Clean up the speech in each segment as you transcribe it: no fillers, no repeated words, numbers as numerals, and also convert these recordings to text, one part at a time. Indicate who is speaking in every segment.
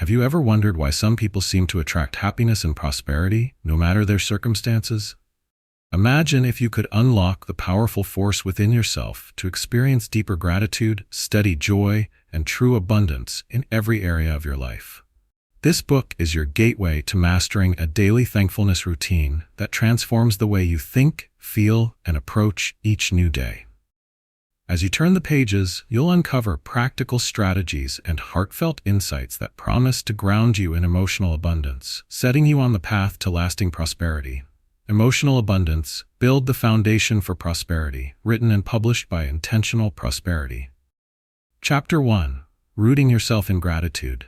Speaker 1: Have you ever wondered why some people seem to attract happiness and prosperity, no matter their circumstances? Imagine if you could unlock the powerful force within yourself to experience deeper gratitude, steady joy, and true abundance in every area of your life. This book is your gateway to mastering a daily thankfulness routine that transforms the way you think, feel, and approach each new day. As you turn the pages, you'll uncover practical strategies and heartfelt insights that promise to ground you in emotional abundance, setting you on the path to lasting prosperity. Emotional Abundance, Build the Foundation for Prosperity, written and published by Intentional Prosperity. Chapter 1. Rooting Yourself in Gratitude.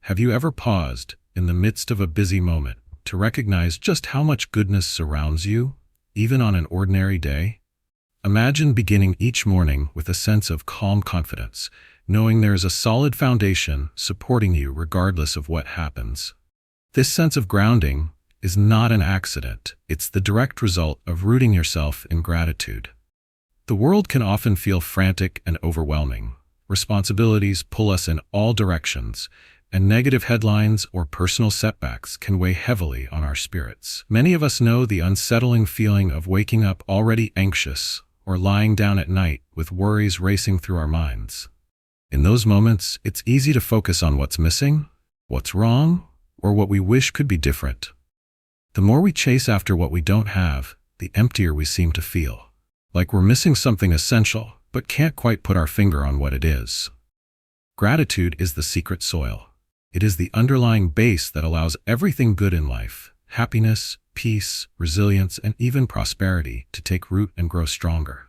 Speaker 1: Have you ever paused, in the midst of a busy moment, to recognize just how much goodness surrounds you, even on an ordinary day? Imagine beginning each morning with a sense of calm confidence, knowing there is a solid foundation supporting you regardless of what happens. This sense of grounding is not an accident. It's the direct result of rooting yourself in gratitude. The world can often feel frantic and overwhelming. Responsibilities pull us in all directions, and negative headlines or personal setbacks can weigh heavily on our spirits. Many of us know the unsettling feeling of waking up already anxious or lying down at night with worries racing through our minds. In those moments, it's easy to focus on what's missing, what's wrong, or what we wish could be different. The more we chase after what we don't have, the emptier we seem to feel, like we're missing something essential, but can't quite put our finger on what it is. Gratitude is the secret soil. It is the underlying base that allows everything good in life, happiness, peace, resilience, and even prosperity, to take root and grow stronger.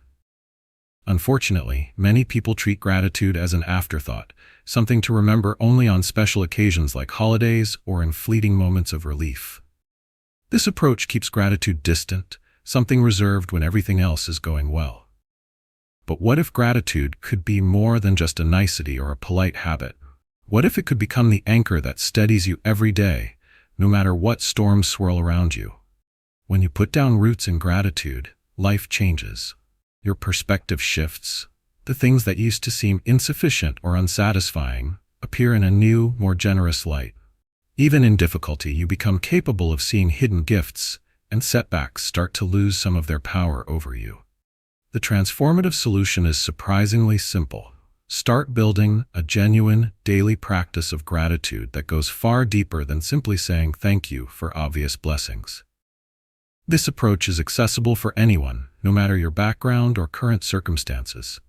Speaker 1: Unfortunately, many people treat gratitude as an afterthought, something to remember only on special occasions like holidays or in fleeting moments of relief. This approach keeps gratitude distant, something reserved when everything else is going well. But what if gratitude could be more than just a nicety or a polite habit? What if it could become the anchor that steadies you every day, no matter what storms swirl around you? When you put down roots in gratitude, life changes. Your perspective shifts. The things that used to seem insufficient or unsatisfying appear in a new, more generous light. Even in difficulty, you become capable of seeing hidden gifts, and setbacks start to lose some of their power over you. The transformative solution is surprisingly simple. Start building a genuine, daily practice of gratitude that goes far deeper than simply saying thank you for obvious blessings. This approach is accessible for anyone, no matter your background or current circumstances.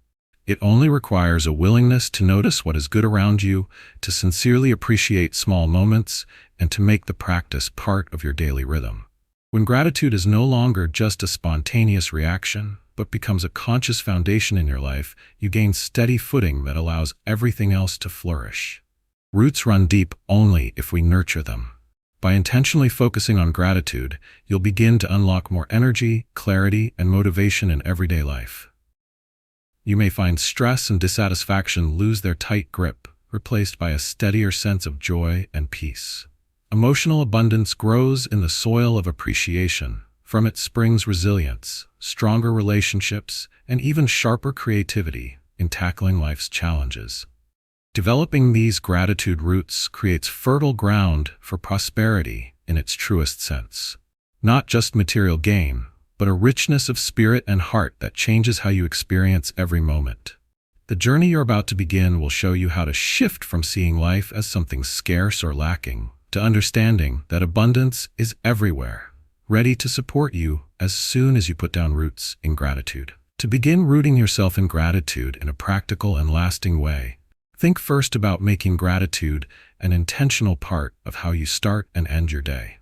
Speaker 1: It only requires a willingness to notice what is good around you, to sincerely appreciate small moments, and to make the practice part of your daily rhythm. When gratitude is no longer just a spontaneous reaction, but becomes a conscious foundation in your life, you gain steady footing that allows everything else to flourish. Roots run deep only if we nurture them. By intentionally focusing on gratitude, you'll begin to unlock more energy, clarity, and motivation in everyday life. You may find stress and dissatisfaction lose their tight grip, replaced by a steadier sense of joy and peace. Emotional abundance grows in the soil of appreciation. From it springs resilience, stronger relationships, and even sharper creativity in tackling life's challenges. Developing these gratitude roots creates fertile ground for prosperity in its truest sense. Not just material gain, but a richness of spirit and heart that changes how you experience every moment. The journey you're about to begin will show you how to shift from seeing life as something scarce or lacking to understanding that abundance is everywhere, ready to support you as soon as you put down roots in gratitude. To begin rooting yourself in gratitude in a practical and lasting way, think first about making gratitude an intentional part of how you start and end your day.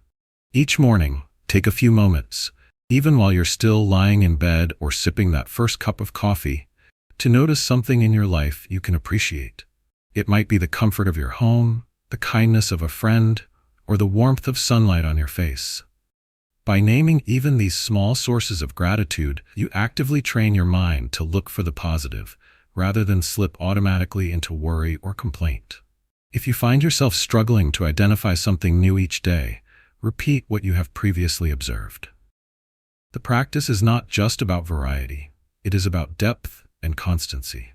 Speaker 1: Each morning, take a few moments, even while you're still lying in bed or sipping that first cup of coffee, to notice something in your life you can appreciate. It might be the comfort of your home, the kindness of a friend, or the warmth of sunlight on your face. By naming even these small sources of gratitude, you actively train your mind to look for the positive, rather than slip automatically into worry or complaint. If you find yourself struggling to identify something new each day, repeat what you have previously observed. The practice is not just about variety, it is about depth and constancy.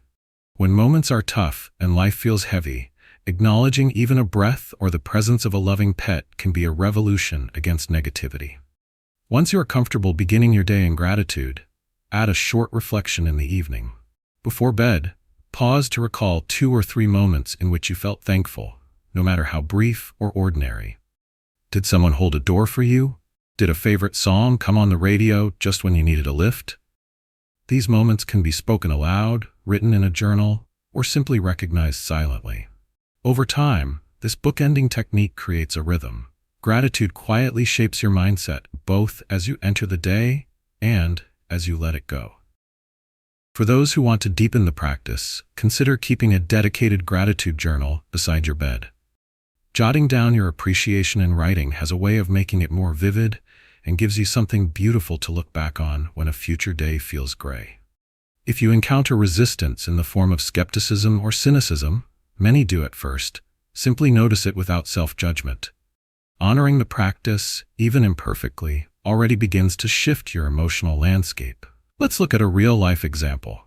Speaker 1: When moments are tough and life feels heavy, Acknowledging even a breath or the presence of a loving pet can be a revolution against negativity. Once you are comfortable beginning your day in gratitude, add a short reflection in the evening. Before bed, pause to recall 2 or 3 moments in which you felt thankful, no matter how brief or ordinary. Did someone hold a door for you? Did a favorite song come on the radio just when you needed a lift? These moments can be spoken aloud, written in a journal, or simply recognized silently. Over time, this bookending technique creates a rhythm. Gratitude quietly shapes your mindset, both as you enter the day and as you let it go. For those who want to deepen the practice, consider keeping a dedicated gratitude journal beside your bed. Jotting down your appreciation in writing has a way of making it more vivid and gives you something beautiful to look back on when a future day feels gray. If you encounter resistance in the form of skepticism or cynicism, many do at first, simply notice it without self-judgment. Honoring the practice, even imperfectly, already begins to shift your emotional landscape. Let's look at a real-life example.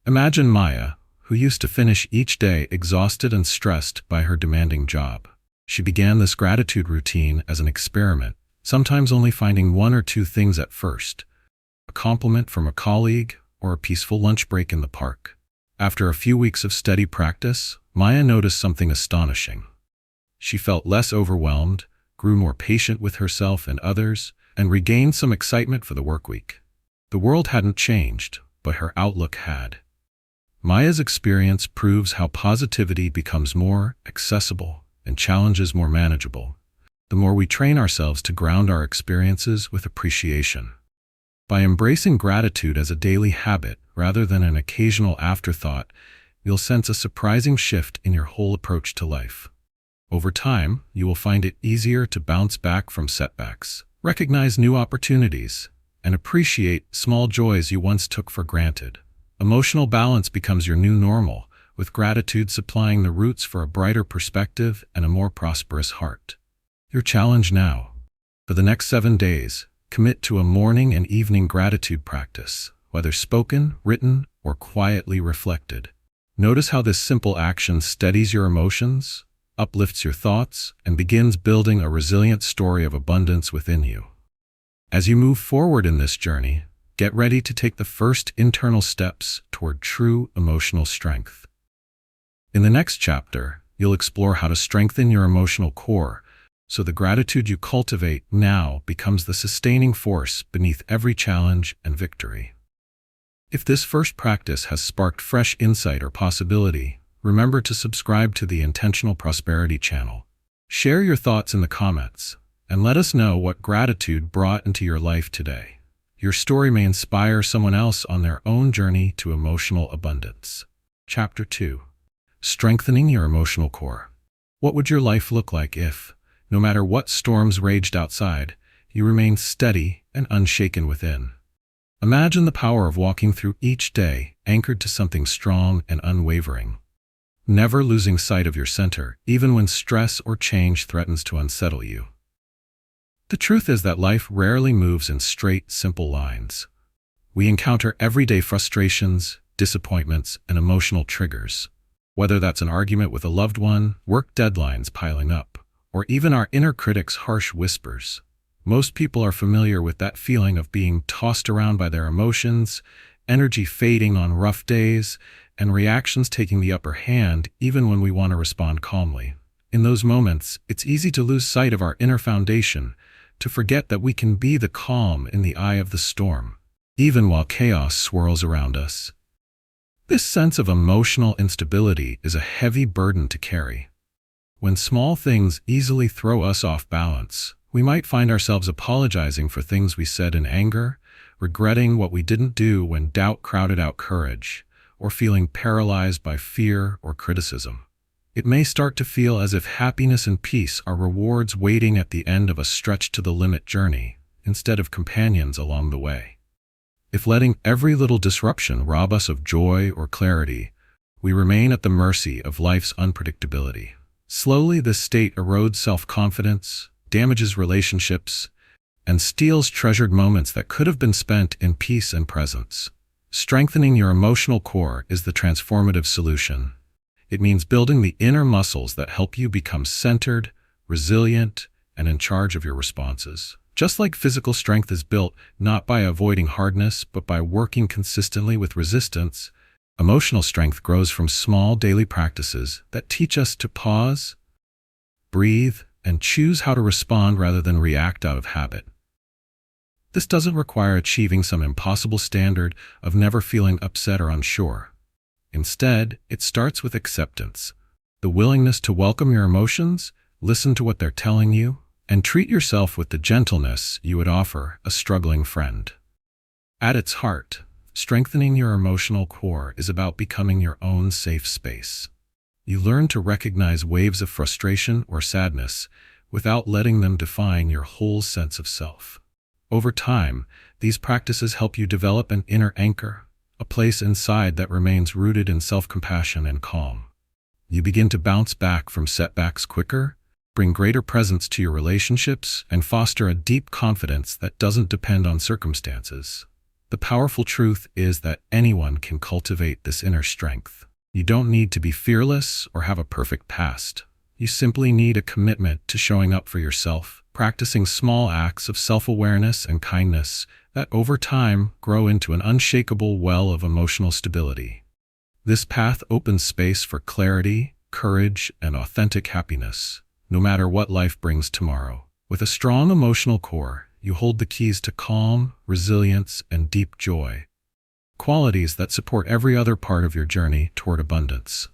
Speaker 1: Imagine Maya, who used to finish each day exhausted and stressed by her demanding job. She began this gratitude routine as an experiment, sometimes only finding 1 or 2 things at first: a compliment from a colleague or a peaceful lunch break in the park. After a few weeks of steady practice, Maya noticed something astonishing. She felt less overwhelmed, grew more patient with herself and others, and regained some excitement for the work week. The world hadn't changed, but her outlook had. Maya's experience proves how positivity becomes more accessible and challenges more manageable, the more we train ourselves to ground our experiences with appreciation. By embracing gratitude as a daily habit rather than an occasional afterthought, you'll sense a surprising shift in your whole approach to life. Over time, you will find it easier to bounce back from setbacks, recognize new opportunities, and appreciate small joys you once took for granted. Emotional balance becomes your new normal, with gratitude supplying the roots for a brighter perspective and a more prosperous heart. Your challenge now. For the next 7 days, commit to a morning and evening gratitude practice, whether spoken, written, or quietly reflected. Notice how this simple action steadies your emotions, uplifts your thoughts, and begins building a resilient story of abundance within you. As you move forward in this journey, get ready to take the first internal steps toward true emotional strength. In the next chapter, you'll explore how to strengthen your emotional core so the gratitude you cultivate now becomes the sustaining force beneath every challenge and victory. If this first practice has sparked fresh insight or possibility, remember to subscribe to the Intentional Prosperity channel. Share your thoughts in the comments, and let us know what gratitude brought into your life today. Your story may inspire someone else on their own journey to emotional abundance. Chapter 2. Strengthening your emotional core. What would your life look like if, no matter what storms raged outside, you remained steady and unshaken within? Imagine the power of walking through each day anchored to something strong and unwavering, never losing sight of your center, even when stress or change threatens to unsettle you. The truth is that life rarely moves in straight, simple lines. We encounter everyday frustrations, disappointments, and emotional triggers. Whether that's an argument with a loved one, work deadlines piling up, or even our inner critic's harsh whispers. Most people are familiar with that feeling of being tossed around by their emotions, energy fading on rough days, and reactions taking the upper hand even when we want to respond calmly. In those moments, it's easy to lose sight of our inner foundation, to forget that we can be the calm in the eye of the storm, even while chaos swirls around us. This sense of emotional instability is a heavy burden to carry. When small things easily throw us off balance, we might find ourselves apologizing for things we said in anger, regretting what we didn't do when doubt crowded out courage, or feeling paralyzed by fear or criticism. It may start to feel as if happiness and peace are rewards waiting at the end of a stretch-to-the-limit journey, instead of companions along the way. If letting every little disruption rob us of joy or clarity, we remain at the mercy of life's unpredictability. Slowly, this state erodes self-confidence, damages relationships, and steals treasured moments that could have been spent in peace and presence. Strengthening your emotional core is the transformative solution. It means building the inner muscles that help you become centered, resilient, and in charge of your responses. Just like physical strength is built not by avoiding hardness, but by working consistently with resistance, emotional strength grows from small daily practices that teach us to pause, breathe, and choose how to respond rather than react out of habit. This doesn't require achieving some impossible standard of never feeling upset or unsure. Instead, it starts with acceptance, the willingness to welcome your emotions, listen to what they're telling you, and treat yourself with the gentleness you would offer a struggling friend. At its heart, strengthening your emotional core is about becoming your own safe space. You learn to recognize waves of frustration or sadness without letting them define your whole sense of self. Over time, these practices help you develop an inner anchor, a place inside that remains rooted in self-compassion and calm. You begin to bounce back from setbacks quicker, bring greater presence to your relationships, and foster a deep confidence that doesn't depend on circumstances. The powerful truth is that anyone can cultivate this inner strength. You don't need to be fearless or have a perfect past. You simply need a commitment to showing up for yourself, practicing small acts of self-awareness and kindness that over time grow into an unshakable well of emotional stability. This path opens space for clarity, courage, and authentic happiness, no matter what life brings tomorrow. With a strong emotional core, you hold the keys to calm, resilience, and deep joy, qualities that support every other part of your journey toward abundance.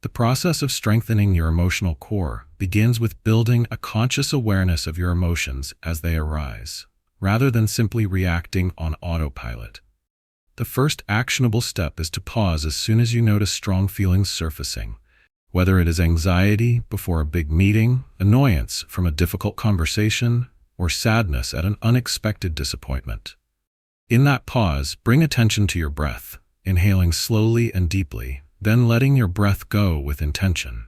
Speaker 1: The process of strengthening your emotional core begins with building a conscious awareness of your emotions as they arise, rather than simply reacting on autopilot. The first actionable step is to pause as soon as you notice strong feelings surfacing, whether it is anxiety before a big meeting, annoyance from a difficult conversation, or sadness at an unexpected disappointment. In that pause, bring attention to your breath, inhaling slowly and deeply, then letting your breath go with intention.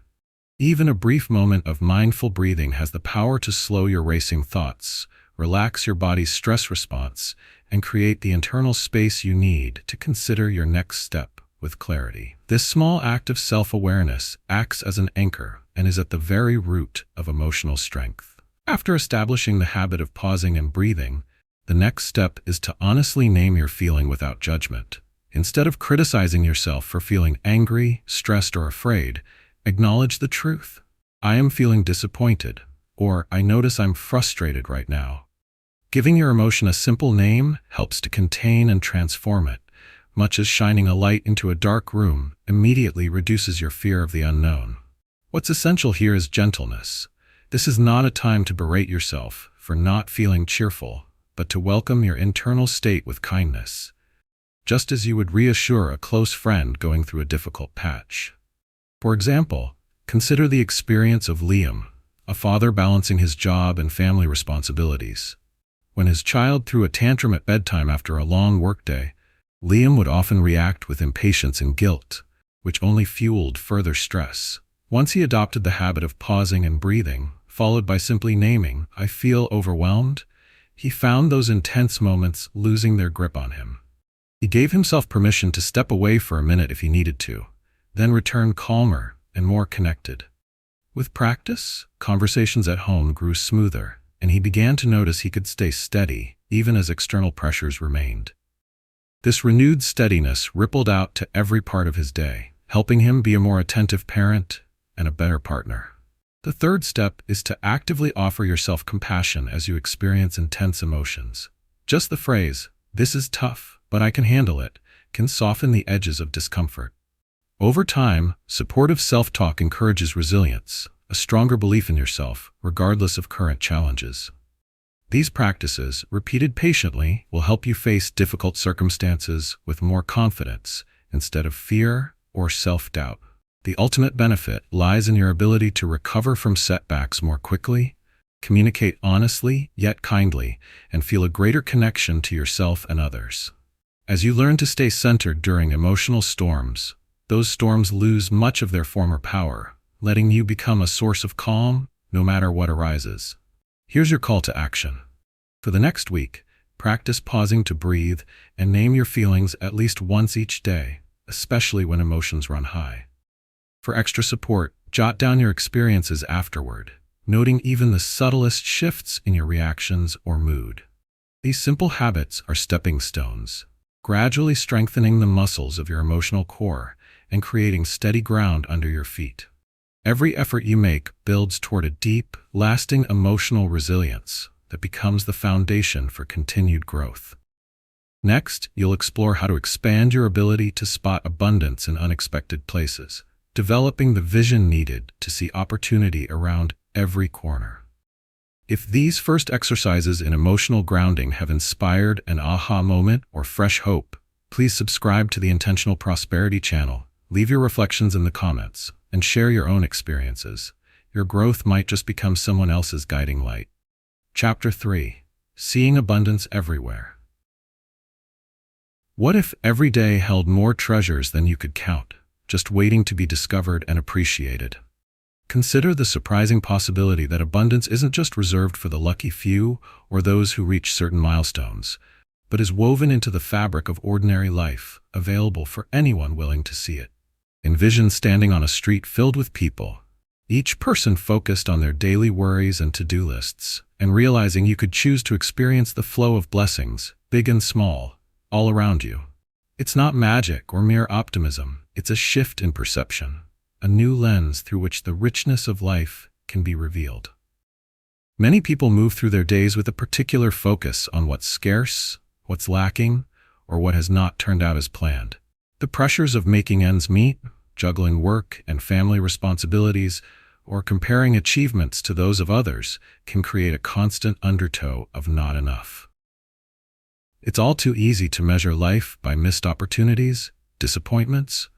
Speaker 1: Even a brief moment of mindful breathing has the power to slow your racing thoughts, relax your body's stress response, and create the internal space you need to consider your next step with clarity. This small act of self-awareness acts as an anchor and is at the very root of emotional strength. After establishing the habit of pausing and breathing, the next step is to honestly name your feeling without judgment. Instead of criticizing yourself for feeling angry, stressed, or afraid, acknowledge the truth. I am feeling disappointed, or I notice I'm frustrated right now. Giving your emotion a simple name helps to contain and transform it, much as shining a light into a dark room immediately reduces your fear of the unknown. What's essential here is gentleness. This is not a time to berate yourself for not feeling cheerful, but to welcome your internal state with kindness, just as you would reassure a close friend going through a difficult patch. For example, consider the experience of Liam, a father balancing his job and family responsibilities. When his child threw a tantrum at bedtime after a long workday, Liam would often react with impatience and guilt, which only fueled further stress. Once he adopted the habit of pausing and breathing, followed by simply naming, "I feel overwhelmed," he found those intense moments losing their grip on him. He gave himself permission to step away for a minute if he needed to, then return calmer and more connected. With practice, conversations at home grew smoother, and he began to notice he could stay steady even as external pressures remained. This renewed steadiness rippled out to every part of his day, helping him be a more attentive parent and a better partner. The third step is to actively offer yourself compassion as you experience intense emotions. Just the phrase, "This is tough, but I can handle it," can soften the edges of discomfort. Over time, supportive self-talk encourages resilience, a stronger belief in yourself, regardless of current challenges. These practices, repeated patiently, will help you face difficult circumstances with more confidence instead of fear or self-doubt. The ultimate benefit lies in your ability to recover from setbacks more quickly, communicate honestly yet kindly, and feel a greater connection to yourself and others. As you learn to stay centered during emotional storms, those storms lose much of their former power, letting you become a source of calm no matter what arises. Here's your call to action. For the next week, practice pausing to breathe and name your feelings at least once each day, especially when emotions run high. For extra support, jot down your experiences afterward, noting even the subtlest shifts in your reactions or mood. These simple habits are stepping stones, gradually strengthening the muscles of your emotional core and creating steady ground under your feet. Every effort you make builds toward a deep, lasting emotional resilience that becomes the foundation for continued growth. Next, you'll explore how to expand your ability to spot abundance in unexpected places, developing the vision needed to see opportunity around every corner. If these first exercises in emotional grounding have inspired an aha moment or fresh hope, please subscribe to the Intentional Prosperity channel, leave your reflections in the comments, and share your own experiences. Your growth might just become someone else's guiding light. Chapter 3. Seeing Abundance Everywhere. What if every day held more treasures than you could count, just waiting to be discovered and appreciated? Consider the surprising possibility that abundance isn't just reserved for the lucky few or those who reach certain milestones, but is woven into the fabric of ordinary life, available for anyone willing to see it. Envision standing on a street filled with people, each person focused on their daily worries and to-do lists, and realizing you could choose to experience the flow of blessings, big and small, all around you. It's not magic or mere optimism, it's a shift in perception, a new lens through which the richness of life can be revealed. Many people move through their days with a particular focus on what's scarce, what's lacking, or what has not turned out as planned. The pressures of making ends meet, juggling work and family responsibilities, or comparing achievements to those of others can create a constant undertow of not enough. It's all too easy to measure life by missed opportunities, disappointments,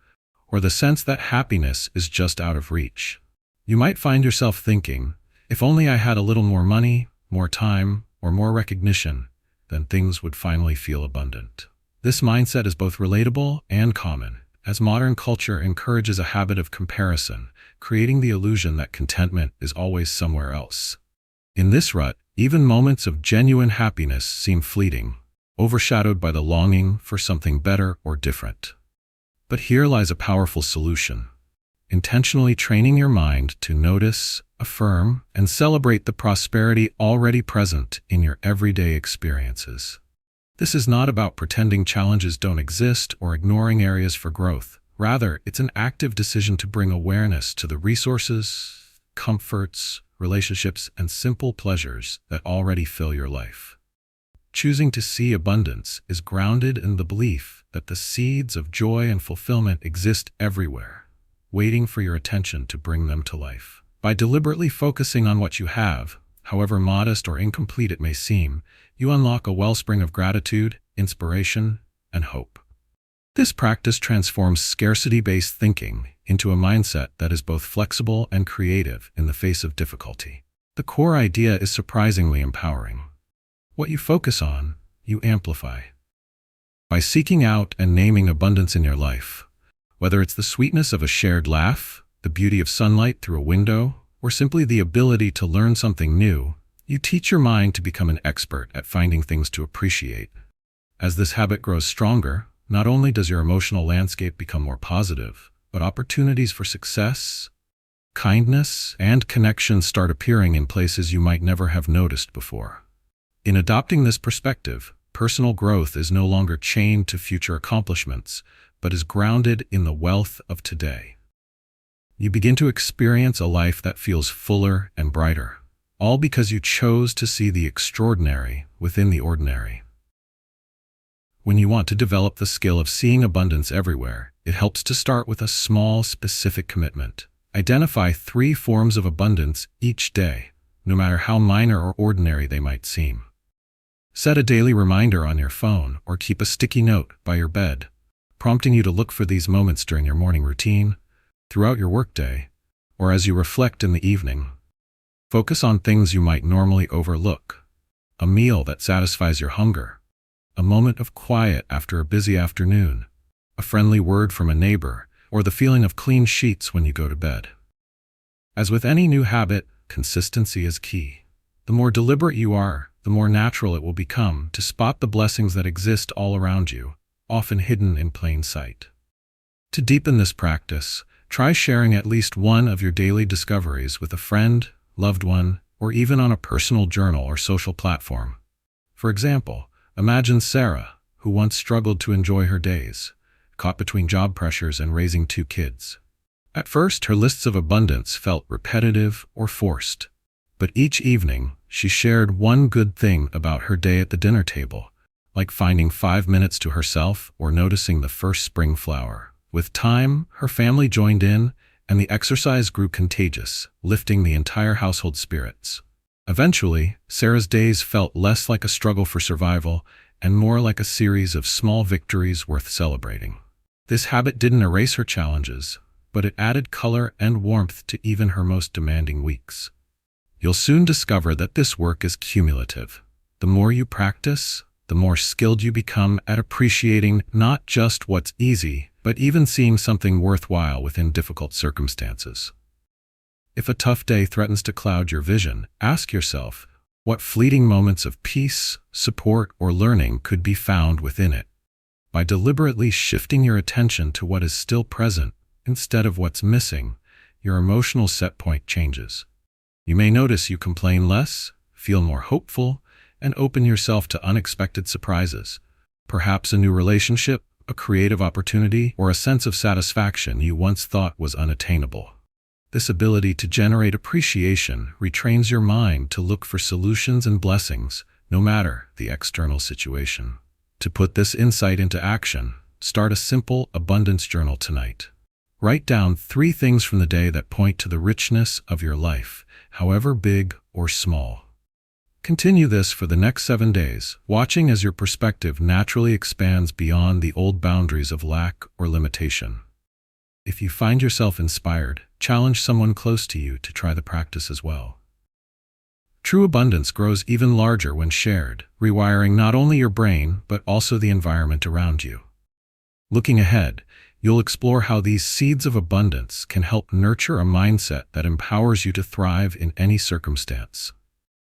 Speaker 1: or the sense that happiness is just out of reach. You might find yourself thinking, if only I had a little more money, more time, or more recognition, then things would finally feel abundant. This mindset is both relatable and common, as modern culture encourages a habit of comparison, creating the illusion that contentment is always somewhere else. In this rut, even moments of genuine happiness seem fleeting, overshadowed by the longing for something better or different. But here lies a powerful solution: intentionally training your mind to notice, affirm, and celebrate the prosperity already present in your everyday experiences. This is not about pretending challenges don't exist or ignoring areas for growth. Rather, it's an active decision to bring awareness to the resources, comforts, relationships, and simple pleasures that already fill your life. Choosing to see abundance is grounded in the belief that the seeds of joy and fulfillment exist everywhere, waiting for your attention to bring them to life. By deliberately focusing on what you have, however modest or incomplete it may seem, you unlock a wellspring of gratitude, inspiration, and hope. This practice transforms scarcity-based thinking into a mindset that is both flexible and creative in the face of difficulty. The core idea is surprisingly empowering. What you focus on, you amplify. By seeking out and naming abundance in your life, whether it's the sweetness of a shared laugh, the beauty of sunlight through a window, or simply the ability to learn something new, you teach your mind to become an expert at finding things to appreciate. As this habit grows stronger, not only does your emotional landscape become more positive, but opportunities for success, kindness, and connection start appearing in places you might never have noticed before. In adopting this perspective, personal growth is no longer chained to future accomplishments, but is grounded in the wealth of today. You begin to experience a life that feels fuller and brighter, all because you chose to see the extraordinary within the ordinary. When you want to develop the skill of seeing abundance everywhere, it helps to start with a small, specific commitment. Identify 3 forms of abundance each day, no matter how minor or ordinary they might seem. Set a daily reminder on your phone or keep a sticky note by your bed, prompting you to look for these moments during your morning routine, throughout your workday, or as you reflect in the evening. Focus on things you might normally overlook: a meal that satisfies your hunger, a moment of quiet after a busy afternoon, a friendly word from a neighbor, or the feeling of clean sheets when you go to bed. As with any new habit, consistency is key. The more deliberate you are, the more natural it will become to spot the blessings that exist all around you, often hidden in plain sight. To deepen this practice, Try sharing at least one of your daily discoveries with a friend, loved one, or even on a personal journal or social platform. For example, imagine Sarah, who once struggled to enjoy her days, caught between job pressures and raising 2 kids. At first, her lists of abundance felt repetitive or forced, but each evening, she shared one good thing about her day at the dinner table, like finding 5 minutes to herself or noticing the first spring flower. With time, her family joined in, and the exercise grew contagious, lifting the entire household's spirits. Eventually, Sarah's days felt less like a struggle for survival and more like a series of small victories worth celebrating. This habit didn't erase her challenges, but it added color and warmth to even her most demanding weeks. You'll soon discover that this work is cumulative. The more you practice, the more skilled you become at appreciating not just what's easy, but even seeing something worthwhile within difficult circumstances. If a tough day threatens to cloud your vision, ask yourself, what fleeting moments of peace, support, or learning could be found within it? By deliberately shifting your attention to what is still present instead of what's missing, your emotional set point changes. You may notice you complain less, feel more hopeful, and open yourself to unexpected surprises. Perhaps a new relationship, a creative opportunity, or a sense of satisfaction you once thought was unattainable. This ability to generate appreciation retrains your mind to look for solutions and blessings, no matter the external situation. To put this insight into action, start a simple abundance journal tonight. Write down 3 things from the day that point to the richness of your life, however big or small. Continue this for the next 7 days, watching as your perspective naturally expands beyond the old boundaries of lack or limitation. If you find yourself inspired, challenge someone close to you to try the practice as well. True abundance grows even larger when shared, rewiring not only your brain but also the environment around you. Looking ahead, you'll explore how these seeds of abundance can help nurture a mindset that empowers you to thrive in any circumstance.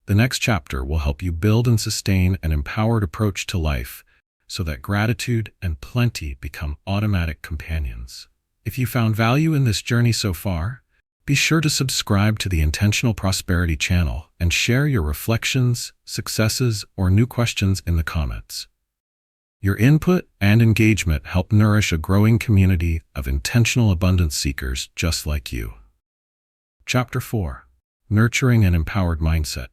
Speaker 1: The next chapter will help you build and sustain an empowered approach to life so that gratitude and plenty become automatic companions. If you found value in this journey so far, be sure to subscribe to the Intentional Prosperity channel and share your reflections, successes, or new questions in the comments. Your input and engagement help nourish a growing community of intentional abundance seekers just like you. Chapter 4. Nurturing an Empowered Mindset.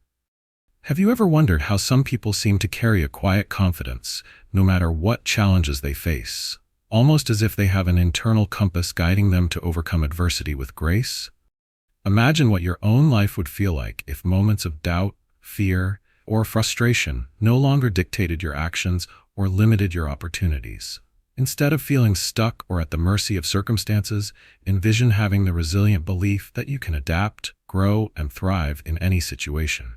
Speaker 1: Have you ever wondered how some people seem to carry a quiet confidence, no matter what challenges they face, almost as if they have an internal compass guiding them to overcome adversity with grace? Imagine what your own life would feel like if moments of doubt, fear, or frustration no longer dictated your actions or limited your opportunities. Instead of feeling stuck or at the mercy of circumstances, envision having the resilient belief that you can adapt, grow, and thrive in any situation.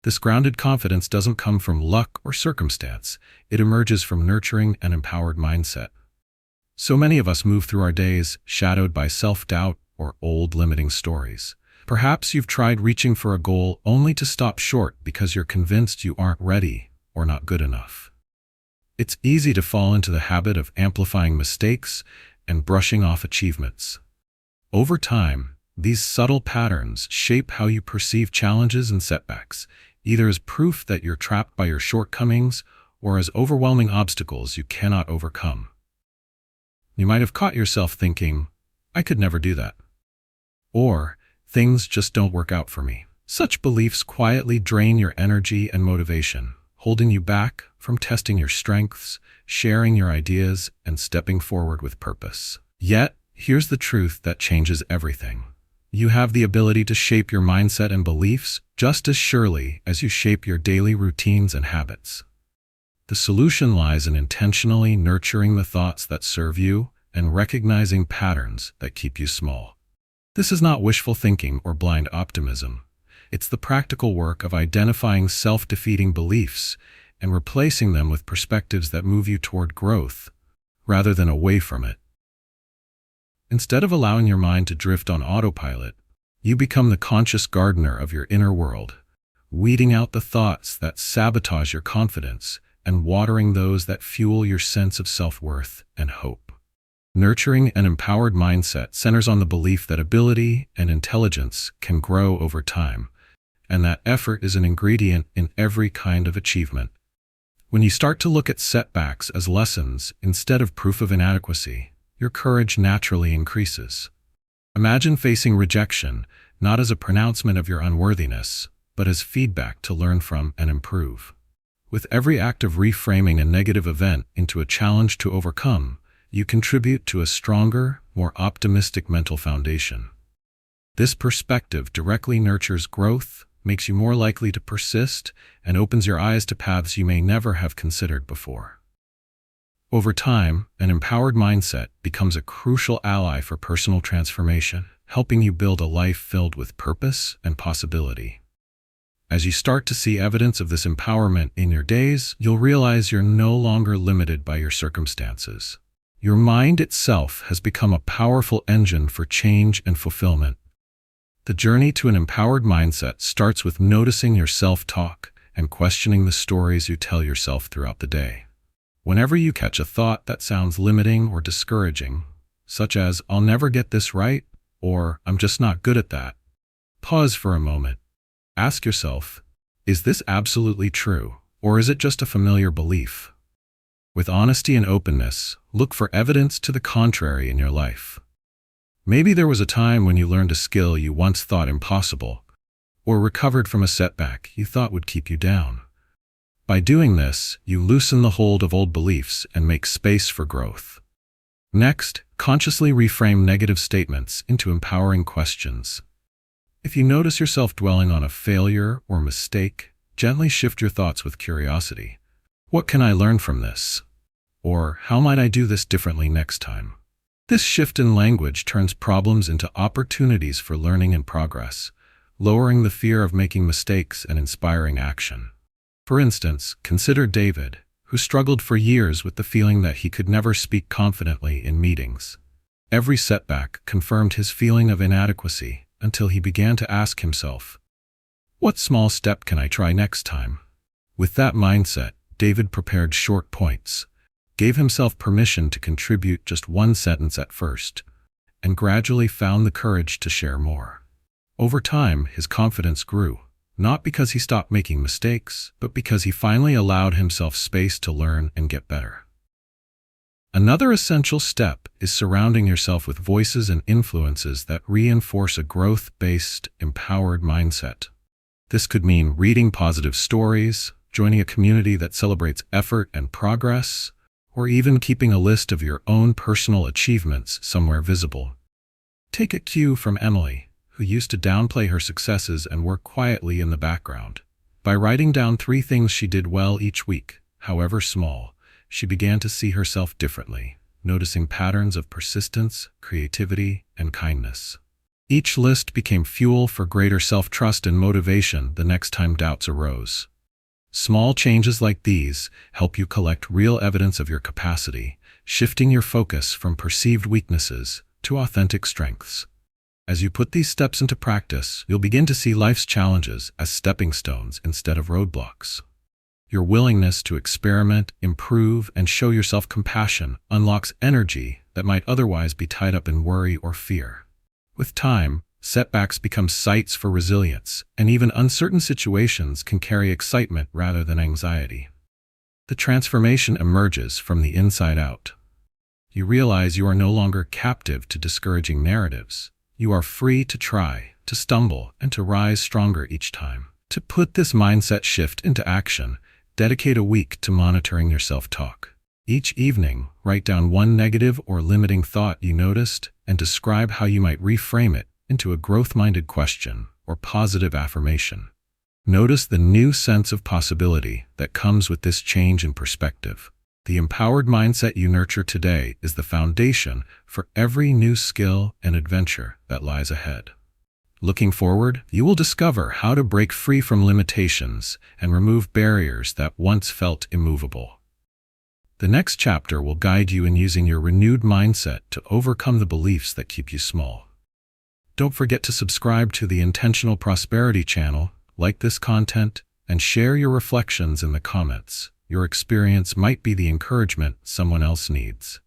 Speaker 1: This grounded confidence doesn't come from luck or circumstance. It emerges from nurturing an empowered mindset. So many of us move through our days shadowed by self-doubt or old limiting stories. Perhaps you've tried reaching for a goal only to stop short because you're convinced you aren't ready or not good enough. It's easy to fall into the habit of amplifying mistakes and brushing off achievements. Over time, these subtle patterns shape how you perceive challenges and setbacks, either as proof that you're trapped by your shortcomings or as overwhelming obstacles you cannot overcome. You might have caught yourself thinking, "I could never do that," or "Things just don't work out for me." Such beliefs quietly drain your energy and motivation, holding you back from testing your strengths, sharing your ideas, and stepping forward with purpose. Yet, here's the truth that changes everything. You have the ability to shape your mindset and beliefs just as surely as you shape your daily routines and habits. The solution lies in intentionally nurturing the thoughts that serve you and recognizing patterns that keep you small. This is not wishful thinking or blind optimism. It's the practical work of identifying self-defeating beliefs and replacing them with perspectives that move you toward growth rather than away from it. Instead of allowing your mind to drift on autopilot, you become the conscious gardener of your inner world, weeding out the thoughts that sabotage your confidence and watering those that fuel your sense of self-worth and hope. Nurturing an empowered mindset centers on the belief that ability and intelligence can grow over time, and that effort is an ingredient in every kind of achievement. When you start to look at setbacks as lessons instead of proof of inadequacy, your courage naturally increases. Imagine facing rejection not as a pronouncement of your unworthiness, but as feedback to learn from and improve. With every act of reframing a negative event into a challenge to overcome, you contribute to a stronger, more optimistic mental foundation. This perspective directly nurtures growth, makes you more likely to persist, and opens your eyes to paths you may never have considered before. Over time, an empowered mindset becomes a crucial ally for personal transformation, helping you build a life filled with purpose and possibility. As you start to see evidence of this empowerment in your days, you'll realize you're no longer limited by your circumstances. Your mind itself has become a powerful engine for change and fulfillment. The journey to an empowered mindset starts with noticing your self-talk and questioning the stories you tell yourself throughout the day. Whenever you catch a thought that sounds limiting or discouraging, such as, "I'll never get this right," or "I'm just not good at that," pause for a moment. Ask yourself, is this absolutely true, or is it just a familiar belief? With honesty and openness, look for evidence to the contrary in your life. Maybe there was a time when you learned a skill you once thought impossible, or recovered from a setback you thought would keep you down. By doing this, you loosen the hold of old beliefs and make space for growth. Next, consciously reframe negative statements into empowering questions. If you notice yourself dwelling on a failure or mistake, gently shift your thoughts with curiosity. What can I learn from this? Or how might I do this differently next time? This shift in language turns problems into opportunities for learning and progress, lowering the fear of making mistakes and inspiring action. For instance, consider David, who struggled for years with the feeling that he could never speak confidently in meetings. Every setback confirmed his feeling of inadequacy until he began to ask himself, "What small step can I try next time?" With that mindset, David prepared short points, gave himself permission to contribute just one sentence at first, and gradually found the courage to share more. Over time, his confidence grew, not because he stopped making mistakes, but because he finally allowed himself space to learn and get better. Another essential step is surrounding yourself with voices and influences that reinforce a growth-based, empowered mindset. This could mean reading positive stories, joining a community that celebrates effort and progress, or even keeping a list of your own personal achievements somewhere visible. Take a cue from Emily, who used to downplay her successes and work quietly in the background. By writing down 3 things she did well each week, however small, she began to see herself differently, noticing patterns of persistence, creativity, and kindness. Each list became fuel for greater self-trust and motivation the next time doubts arose. Small changes like these help you collect real evidence of your capacity, shifting your focus from perceived weaknesses to authentic strengths. As you put these steps into practice, you'll begin to see life's challenges as stepping stones instead of roadblocks. Your willingness to experiment, improve, and show yourself compassion unlocks energy that might otherwise be tied up in worry or fear. With time, setbacks become sites for resilience, and even uncertain situations can carry excitement rather than anxiety. The transformation emerges from the inside out. You realize you are no longer captive to discouraging narratives. You are free to try, to stumble, and to rise stronger each time. To put this mindset shift into action, dedicate a week to monitoring your self-talk. Each evening, write down one negative or limiting thought you noticed and describe how you might reframe it into a growth-minded question or positive affirmation. Notice the new sense of possibility that comes with this change in perspective. The empowered mindset you nurture today is the foundation for every new skill and adventure that lies ahead. Looking forward, you will discover how to break free from limitations and remove barriers that once felt immovable. The next chapter will guide you in using your renewed mindset to overcome the beliefs that keep you small. Don't forget to subscribe to the Intentional Prosperity channel, like this content, and share your reflections in the comments. Your experience might be the encouragement someone else needs.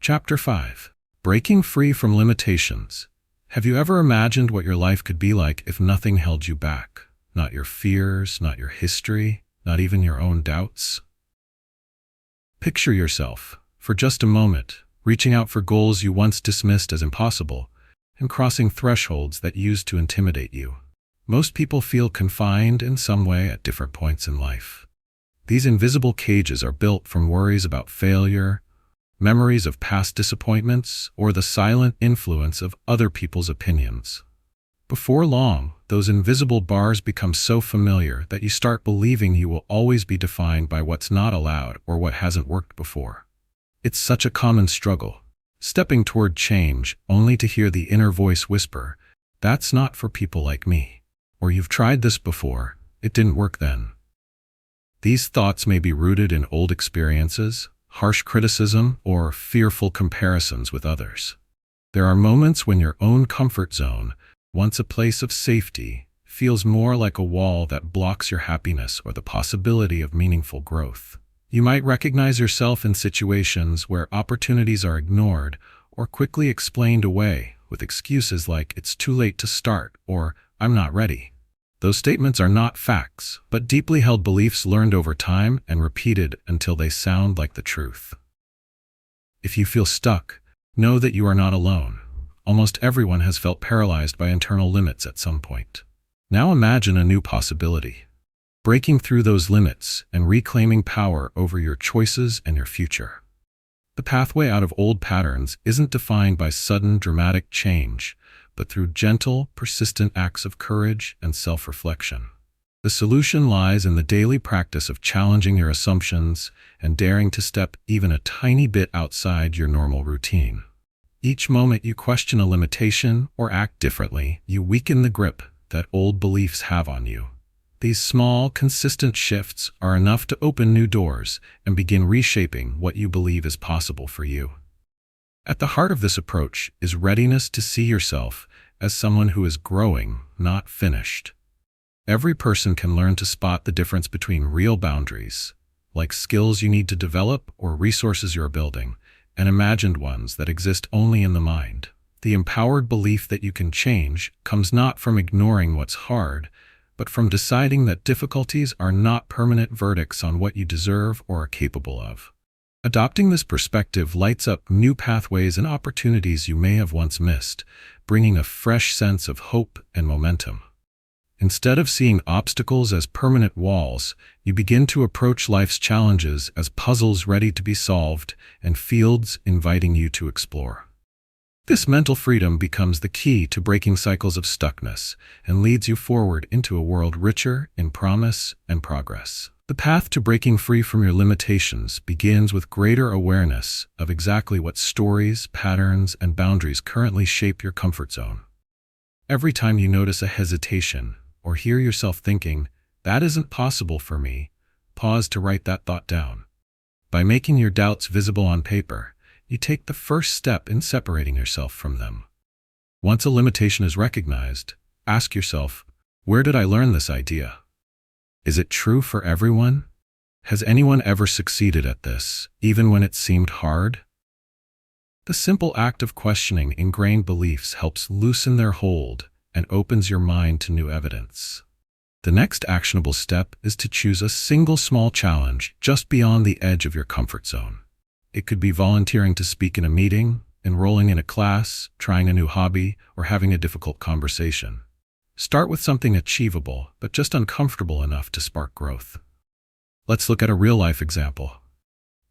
Speaker 1: Chapter 5. Breaking Free from Limitations. Have you ever imagined what your life could be like if nothing held you back? Not your fears, not your history, not even your own doubts? Picture yourself, for just a moment, reaching out for goals you once dismissed as impossible and crossing thresholds that used to intimidate you. Most people feel confined in some way at different points in life. These invisible cages are built from worries about failure, memories of past disappointments, or the silent influence of other people's opinions. Before long, those invisible bars become so familiar that you start believing you will always be defined by what's not allowed or what hasn't worked before. It's such a common struggle, stepping toward change only to hear the inner voice whisper, "That's not for people like me," or "You've tried this before, it didn't work then." These thoughts may be rooted in old experiences, harsh criticism, or fearful comparisons with others. There are moments when your own comfort zone, once a place of safety, feels more like a wall that blocks your happiness or the possibility of meaningful growth. You might recognize yourself in situations where opportunities are ignored or quickly explained away with excuses like "it's too late to start" or "I'm not ready." Those statements are not facts, but deeply held beliefs learned over time and repeated until they sound like the truth. If you feel stuck, know that you are not alone. Almost everyone has felt paralyzed by internal limits at some point. Now imagine a new possibility: breaking through those limits and reclaiming power over your choices and your future. The pathway out of old patterns isn't defined by sudden, dramatic change, but through gentle, persistent acts of courage and self-reflection. The solution lies in the daily practice of challenging your assumptions and daring to step even a tiny bit outside your normal routine. Each moment you question a limitation or act differently, you weaken the grip that old beliefs have on you. These small, consistent shifts are enough to open new doors and begin reshaping what you believe is possible for you. At the heart of this approach is readiness to see yourself as someone who is growing, not finished. Every person can learn to spot the difference between real boundaries, like skills you need to develop or resources you're building, and imagined ones that exist only in the mind. The empowered belief that you can change comes not from ignoring what's hard, but from deciding that difficulties are not permanent verdicts on what you deserve or are capable of. Adopting this perspective lights up new pathways and opportunities you may have once missed, bringing a fresh sense of hope and momentum. Instead of seeing obstacles as permanent walls, you begin to approach life's challenges as puzzles ready to be solved and fields inviting you to explore. This mental freedom becomes the key to breaking cycles of stuckness and leads you forward into a world richer in promise and progress. The path to breaking free from your limitations begins with greater awareness of exactly what stories, patterns, and boundaries currently shape your comfort zone. Every time you notice a hesitation or hear yourself thinking, "That isn't possible for me," pause to write that thought down. By making your doubts visible on paper, you take the first step in separating yourself from them. Once a limitation is recognized, ask yourself, "Where did I learn this idea? Is it true for everyone? Has anyone ever succeeded at this, even when it seemed hard?" The simple act of questioning ingrained beliefs helps loosen their hold and opens your mind to new evidence. The next actionable step is to choose a single small challenge just beyond the edge of your comfort zone. It could be volunteering to speak in a meeting, enrolling in a class, trying a new hobby, or having a difficult conversation. Start with something achievable, but just uncomfortable enough to spark growth. Let's look at a real-life example.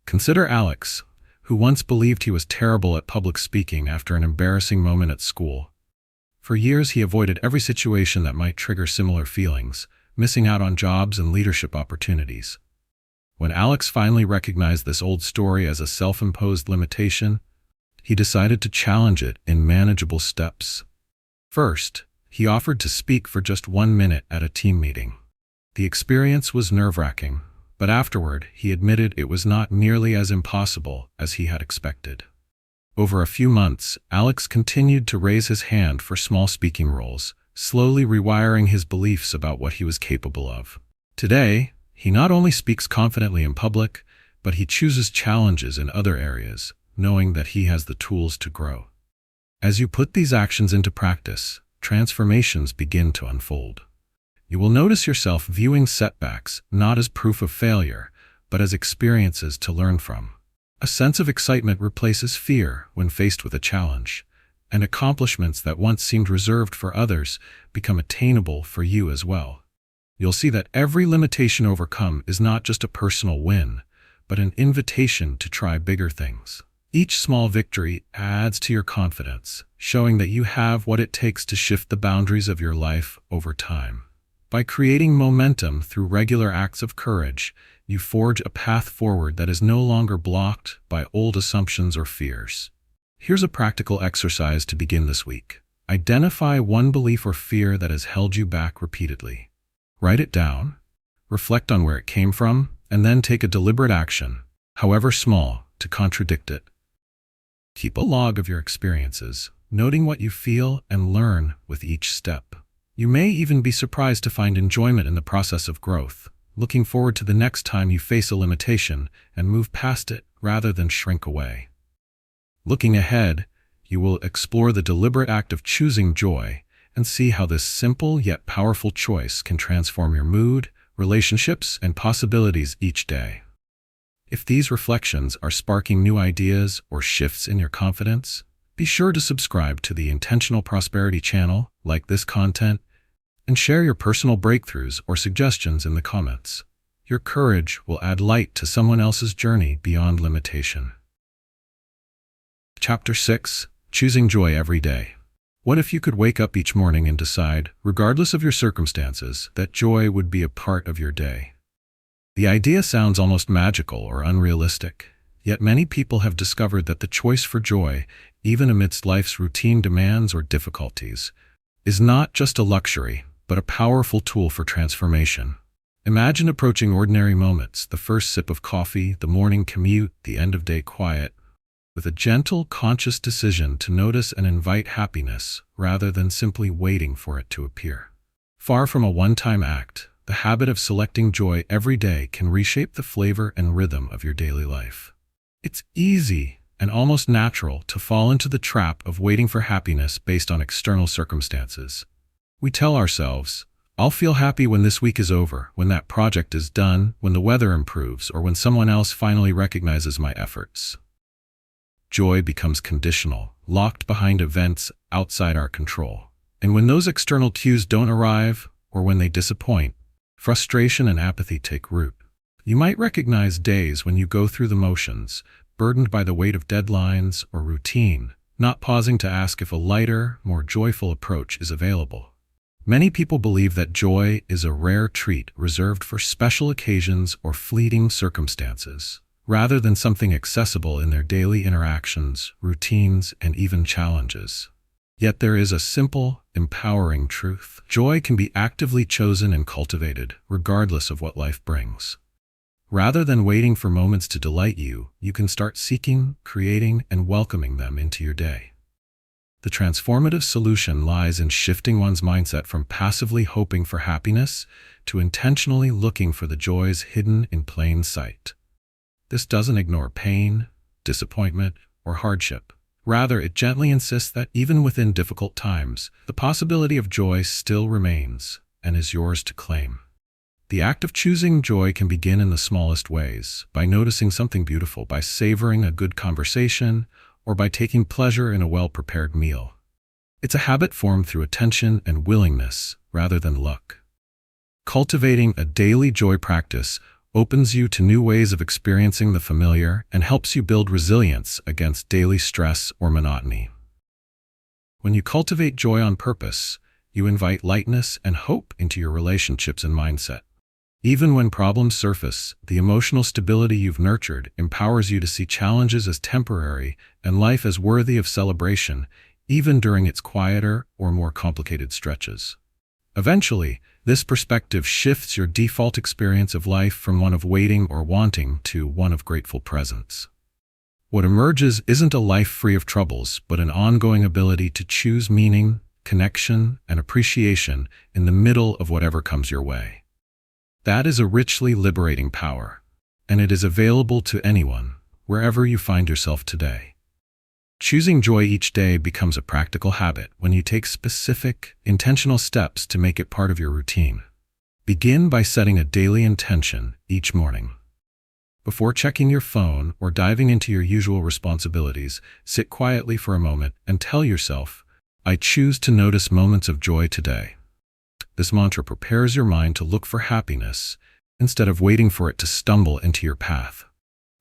Speaker 1: Consider Alex, who once believed he was terrible at public speaking after an embarrassing moment at school. For years, he avoided every situation that might trigger similar feelings, missing out on jobs and leadership opportunities. When Alex finally recognized this old story as a self-imposed limitation, he decided to challenge it in manageable steps. First, he offered to speak for just 1 minute at a team meeting. The experience was nerve-wracking, but afterward he admitted it was not nearly as impossible as he had expected. Over a few months, Alex continued to raise his hand for small speaking roles, slowly rewiring his beliefs about what he was capable of. Today, he not only speaks confidently in public, but he chooses challenges in other areas, knowing that He has the tools to grow. As you put these actions into practice, transformations begin to unfold. You will notice yourself viewing setbacks not as proof of failure, but as experiences to learn from. A sense of excitement replaces fear when faced with a challenge, and accomplishments that once seemed reserved for others become attainable for you as well. You'll see that every limitation overcome is not just a personal win, but an invitation to try bigger things. Each small victory adds to your confidence, showing that you have what it takes to shift the boundaries of your life over time. By creating momentum through regular acts of courage, you forge a path forward that is no longer blocked by old assumptions or fears. Here's a practical exercise to begin this week. Identify one belief or fear that has held you back repeatedly. Write it down, reflect on where it came from, and then take a deliberate action, however small, to contradict it. Keep a log of your experiences, noting what you feel and learn with each step. You may even be surprised to find enjoyment in the process of growth, looking forward to the next time you face a limitation and move past it rather than shrink away. Looking ahead, you will explore the deliberate act of choosing joy and see how this simple yet powerful choice can transform your mood, relationships, and possibilities each day. If these reflections are sparking new ideas or shifts in your confidence, be sure to subscribe to the Intentional Prosperity channel, like this content, and share your personal breakthroughs or suggestions in the comments. Your courage will add light to someone else's journey beyond limitation. Chapter 6. Choosing Joy Every Day. What if you could wake up each morning and decide, regardless of your circumstances, that joy would be a part of your day? The idea sounds almost magical or unrealistic, yet many people have discovered that the choice for joy, even amidst life's routine demands or difficulties, is not just a luxury, but a powerful tool for transformation. Imagine approaching ordinary moments, the first sip of coffee, the morning commute, the end-of-day quiet, with a gentle, conscious decision to notice and invite happiness rather than simply waiting for it to appear. Far from a one-time act, the habit of selecting joy every day can reshape the flavor and rhythm of your daily life. It's easy and almost natural to fall into the trap of waiting for happiness based on external circumstances. We tell ourselves, I'll feel happy when this week is over, when that project is done, when the weather improves, or when someone else finally recognizes my efforts. Joy becomes conditional, locked behind events outside our control. And when those external cues don't arrive, or when they disappoint, frustration and apathy take root. You might recognize days when you go through the motions, burdened by the weight of deadlines or routine, not pausing to ask if a lighter, more joyful approach is available. Many people believe that joy is a rare treat reserved for special occasions or fleeting circumstances, rather than something accessible in their daily interactions, routines, and even challenges. Yet there is a simple, empowering truth. Joy can be actively chosen and cultivated, regardless of what life brings. Rather than waiting for moments to delight you, you can start seeking, creating, and welcoming them into your day. The transformative solution lies in shifting one's mindset from passively hoping for happiness to intentionally looking for the joys hidden in plain sight. This doesn't ignore pain, disappointment, or hardship. Rather, it gently insists that even within difficult times, the possibility of joy still remains and is yours to claim. The act of choosing joy can begin in the smallest ways, by noticing something beautiful, by savoring a good conversation, or by taking pleasure in a well-prepared meal. It's a habit formed through attention and willingness rather than luck. Cultivating a daily joy practice opens you to new ways of experiencing the familiar and helps you build resilience against daily stress or monotony. When you cultivate joy on purpose, you invite lightness and hope into your relationships and mindset. Even when problems surface, the emotional stability you've nurtured empowers you to see challenges as temporary and life as worthy of celebration, even during its quieter or more complicated stretches. Eventually, this perspective shifts your default experience of life from one of waiting or wanting to one of grateful presence. What emerges isn't a life free of troubles, but an ongoing ability to choose meaning, connection, and appreciation in the middle of whatever comes your way. That is a richly liberating power, and it is available to anyone, wherever you find yourself today. Choosing joy each day becomes a practical habit when you take specific, intentional steps to make it part of your routine. Begin by setting a daily intention each morning. Before checking your phone or diving into your usual responsibilities, sit quietly for a moment and tell yourself, "I choose to notice moments of joy today." This mantra prepares your mind to look for happiness instead of waiting for it to stumble into your path.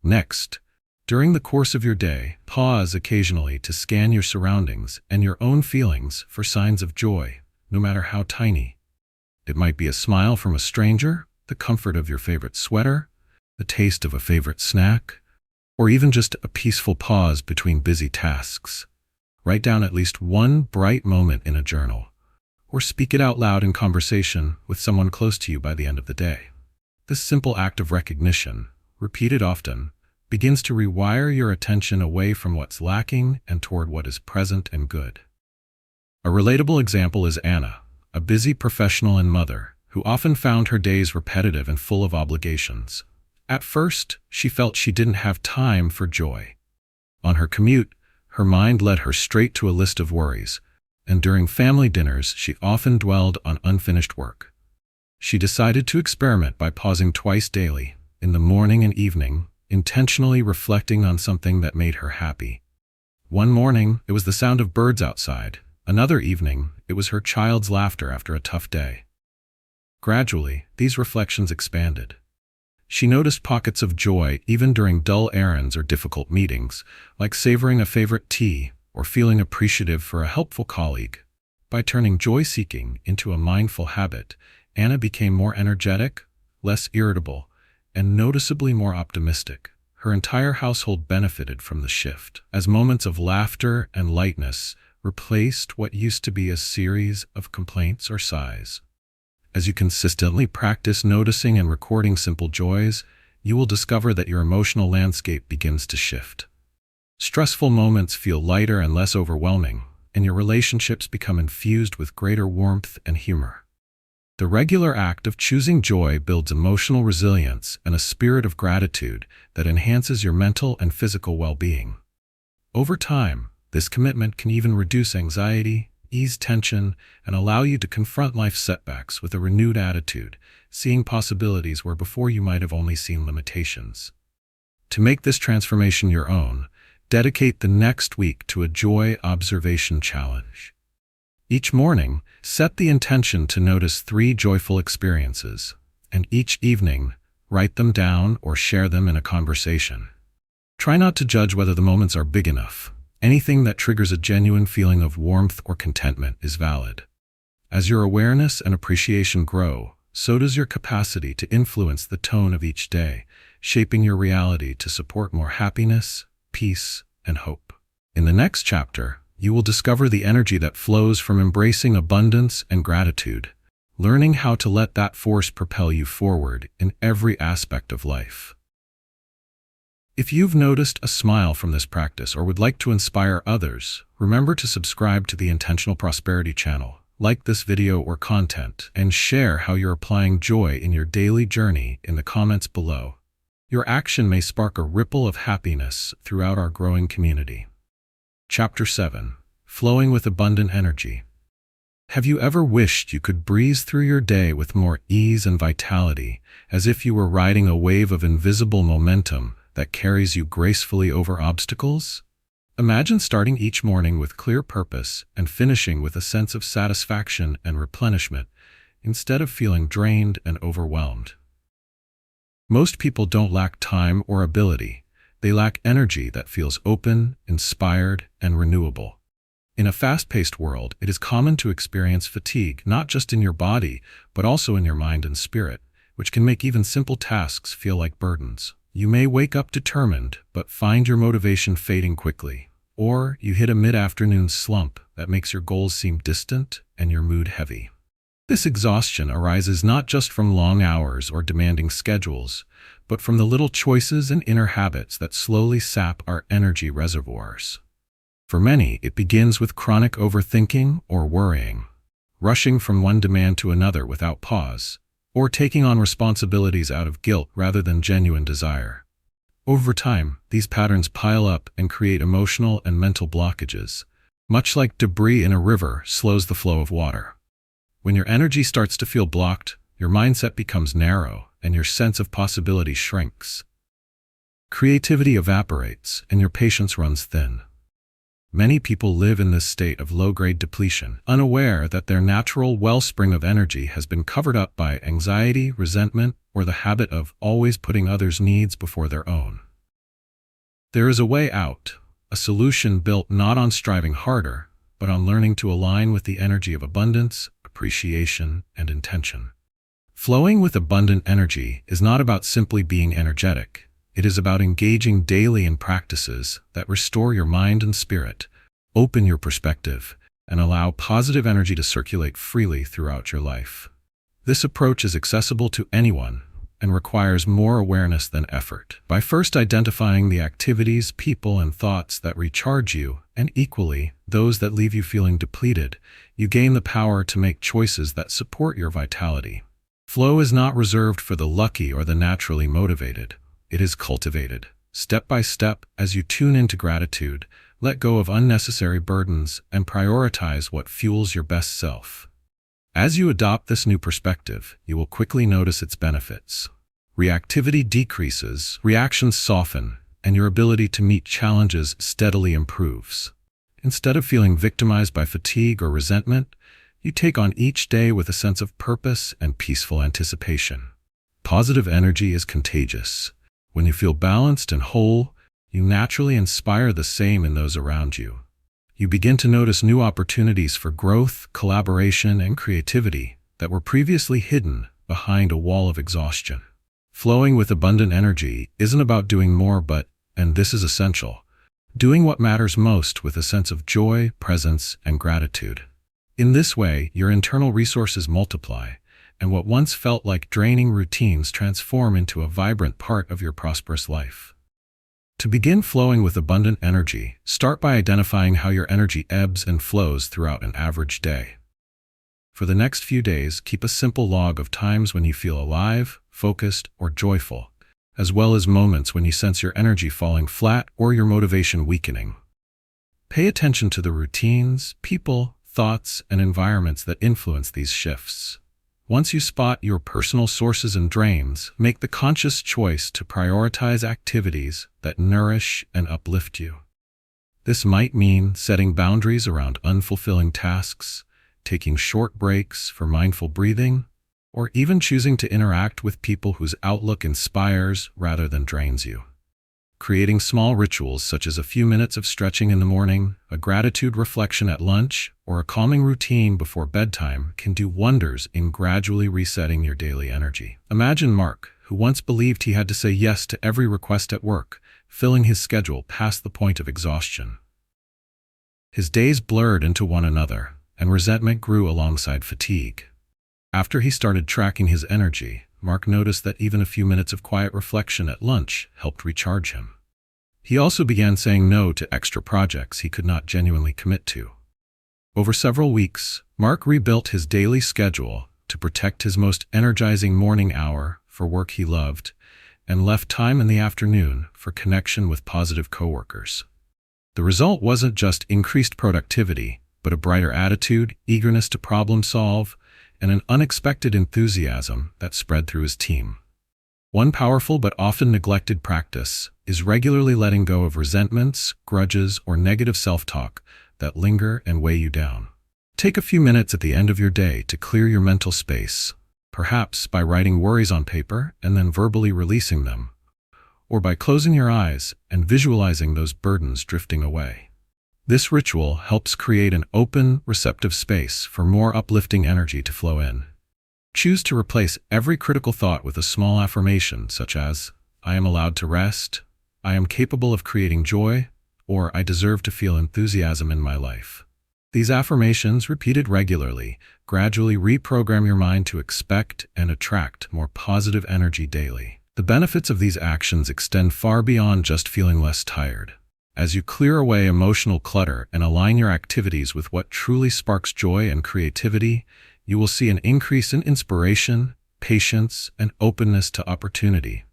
Speaker 1: Next, during the course of your day, pause occasionally to scan your surroundings and your own feelings for signs of joy, no matter how tiny. It might be a smile from a stranger, the comfort of your favorite sweater, the taste of a favorite snack, or even just a peaceful pause between busy tasks. Write down at least one bright moment in a journal, or speak it out loud in conversation with someone close to you by the end of the day. This simple act of recognition, repeated often, begins to rewire your attention away from what's lacking and toward what is present and good. A relatable example is Anna, a busy professional and mother, who often found her days repetitive and full of obligations. At first, she felt she didn't have time for joy. On her commute, her mind led her straight to a list of worries, and during family dinners, she often dwelled on unfinished work. She decided to experiment by pausing twice daily, in the morning and evening, intentionally reflecting on something that made her happy. One morning, it was the sound of birds outside. Another evening, it was her child's laughter after a tough day. Gradually, these reflections expanded. She noticed pockets of joy even during dull errands or difficult meetings, like savoring a favorite tea or feeling appreciative for a helpful colleague. By turning joy-seeking into a mindful habit, Anna became more energetic, less irritable, and noticeably more optimistic. Her entire household benefited from the shift, as moments of laughter and lightness replaced what used to be a series of complaints or sighs. As you consistently practice noticing and recording simple joys, you will discover that your emotional landscape begins to shift. Stressful moments feel lighter and less overwhelming, and your relationships become infused with greater warmth and humor. The regular act of choosing joy builds emotional resilience and a spirit of gratitude that enhances your mental and physical well-being. Over time, this commitment can even reduce anxiety, ease tension, and allow you to confront life's setbacks with a renewed attitude, seeing possibilities where before you might have only seen limitations. To make this transformation your own, dedicate the next week to a joy observation challenge. Each morning, set the intention to notice 3 joyful experiences, and each evening, write them down or share them in a conversation. Try not to judge whether the moments are big enough. Anything that triggers a genuine feeling of warmth or contentment is valid. As your awareness and appreciation grow, so does your capacity to influence the tone of each day, shaping your reality to support more happiness, peace, and hope. In the next chapter, you will discover the energy that flows from embracing abundance and gratitude, learning how to let that force propel you forward in every aspect of life. If you've noticed a smile from this practice or would like to inspire others, remember to subscribe to the Intentional Prosperity channel, like this video or content, and share how you're applying joy in your daily journey in the comments below. Your action may spark a ripple of happiness throughout our growing community. Chapter 7. Flowing with Abundant Energy. Have you ever wished you could breeze through your day with more ease and vitality, as if you were riding a wave of invisible momentum that carries you gracefully over obstacles? Imagine starting each morning with clear purpose and finishing with a sense of satisfaction and replenishment, instead of feeling drained and overwhelmed. Most people don't lack time or ability. They lack energy that feels open, inspired, and renewable. In a fast-paced world, it is common to experience fatigue not just in your body, but also in your mind and spirit, which can make even simple tasks feel like burdens. You may wake up determined, but find your motivation fading quickly. Or you hit a mid-afternoon slump that makes your goals seem distant and your mood heavy. This exhaustion arises not just from long hours or demanding schedules, but from the little choices and inner habits that slowly sap our energy reservoirs. For many, it begins with chronic overthinking or worrying, rushing from one demand to another without pause, or taking on responsibilities out of guilt rather than genuine desire. Over time, these patterns pile up and create emotional and mental blockages. Much like debris in a river slows the flow of water. When your energy starts to feel blocked, your mindset becomes narrow and your sense of possibility shrinks. Creativity evaporates and your patience runs thin. Many people live in this state of low-grade depletion, unaware that their natural wellspring of energy has been covered up by anxiety, resentment, or the habit of always putting others' needs before their own. There is a way out, a solution built not on striving harder, but on learning to align with the energy of abundance, appreciation, and intention. Flowing with abundant energy is not about simply being energetic. It is about engaging daily in practices that restore your mind and spirit, open your perspective, and allow positive energy to circulate freely throughout your life. This approach is accessible to anyone and requires more awareness than effort. By first identifying the activities, people, and thoughts that recharge you, and equally, those that leave you feeling depleted, you gain the power to make choices that support your vitality. Flow is not reserved for the lucky or the naturally motivated. It is cultivated, step by step, as you tune into gratitude, let go of unnecessary burdens, and prioritize what fuels your best self. As you adopt this new perspective, you will quickly notice its benefits. Reactivity decreases, reactions soften, and your ability to meet challenges steadily improves. Instead of feeling victimized by fatigue or resentment, you take on each day with a sense of purpose and peaceful anticipation. Positive energy is contagious. When you feel balanced and whole, you naturally inspire the same in those around you. You begin to notice new opportunities for growth, collaboration, and creativity that were previously hidden behind a wall of exhaustion. Flowing with abundant energy isn't about doing more but, and this is essential, doing what matters most with a sense of joy, presence, and gratitude. In this way, your internal resources multiply, and what once felt like draining routines transform into a vibrant part of your prosperous life. To begin flowing with abundant energy, start by identifying how your energy ebbs and flows throughout an average day. For the next few days, keep a simple log of times when you feel alive, focused, or joyful, as well as moments when you sense your energy falling flat or your motivation weakening. Pay attention to the routines, people, thoughts, and environments that influence these shifts. Once you spot your personal sources and drains, make the conscious choice to prioritize activities that nourish and uplift you. This might mean setting boundaries around unfulfilling tasks, taking short breaks for mindful breathing, or even choosing to interact with people whose outlook inspires rather than drains you. Creating small rituals such as a few minutes of stretching in the morning, a gratitude reflection at lunch, or a calming routine before bedtime can do wonders in gradually resetting your daily energy. Imagine Mark, who once believed he had to say yes to every request at work, filling his schedule past the point of exhaustion. His days blurred into one another, and resentment grew alongside fatigue. After he started tracking his energy, Mark noticed that even a few minutes of quiet reflection at lunch helped recharge him. He also began saying no to extra projects he could not genuinely commit to. Over several weeks, Mark rebuilt his daily schedule to protect his most energizing morning hour for work he loved, and left time in the afternoon for connection with positive coworkers. The result wasn't just increased productivity, but a brighter attitude, eagerness to problem solve, and an unexpected enthusiasm that spread through his team. One powerful but often neglected practice is regularly letting go of resentments, grudges, or negative self-talk that linger and weigh you down. Take a few minutes at the end of your day to clear your mental space, perhaps by writing worries on paper and then verbally releasing them, or by closing your eyes and visualizing those burdens drifting away. This ritual helps create an open, receptive space for more uplifting energy to flow in. Choose to replace every critical thought with a small affirmation such as, "I am allowed to rest," "I am capable of creating joy," or "I deserve to feel enthusiasm in my life." These affirmations, repeated regularly, gradually reprogram your mind to expect and attract more positive energy daily. The benefits of these actions extend far beyond just feeling less tired. As you clear away emotional clutter and align your activities with what truly sparks joy and creativity, you will see an increase in inspiration, patience, and openness to opportunity.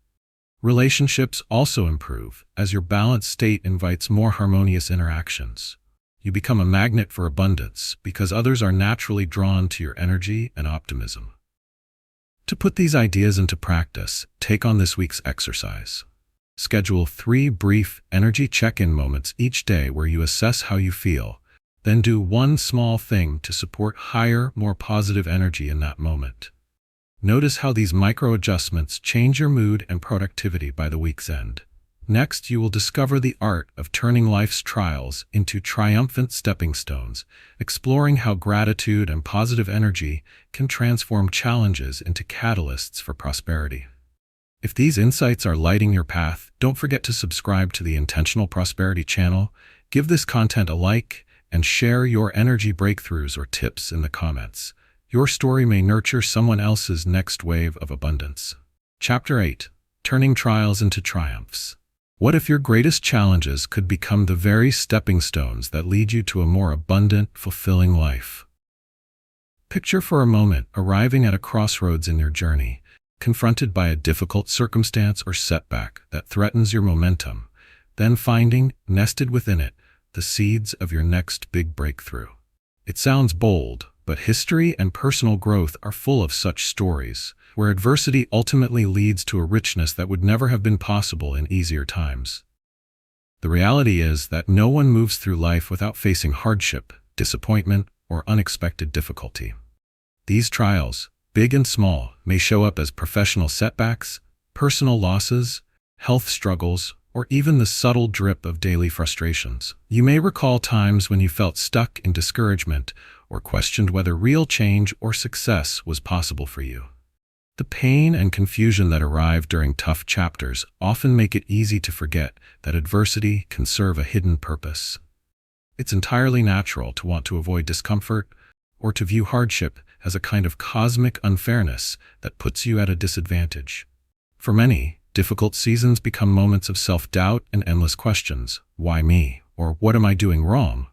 Speaker 1: Relationships also improve, as your balanced state invites more harmonious interactions. You become a magnet for abundance because others are naturally drawn to your energy and optimism. To put these ideas into practice, take on this week's exercise. Schedule 3 brief energy check-in moments each day where you assess how you feel, then do one small thing to support higher, more positive energy in that moment. Notice how these micro-adjustments change your mood and productivity by the week's end. Next, you will discover the art of turning life's trials into triumphant stepping stones, exploring how gratitude and positive energy can transform challenges into catalysts for prosperity. If these insights are lighting your path, don't forget to subscribe to the Intentional Prosperity channel, give this content a like, and share your energy breakthroughs or tips in the comments. Your story may nurture someone else's next wave of abundance. Chapter 8. Turning Trials into Triumphs. What if your greatest challenges could become the very stepping stones that lead you to a more abundant, fulfilling life? Picture for a moment arriving at a crossroads in your journey, confronted by a difficult circumstance or setback that threatens your momentum, then finding, nested within it, the seeds of your next big breakthrough. It sounds bold, but history and personal growth are full of such stories, where adversity ultimately leads to a richness that would never have been possible in easier times. The reality is that no one moves through life without facing hardship, disappointment, or unexpected difficulty. These trials, big and small, may show up as professional setbacks, personal losses, health struggles, or even the subtle drip of daily frustrations. You may recall times when you felt stuck in discouragement or questioned whether real change or success was possible for you. The pain and confusion that arrive during tough chapters often make it easy to forget that adversity can serve a hidden purpose. It's entirely natural to want to avoid discomfort or to view hardship as a kind of cosmic unfairness that puts you at a disadvantage. For many, difficult seasons become moments of self-doubt and endless questions. Why me? Or what am I doing wrong?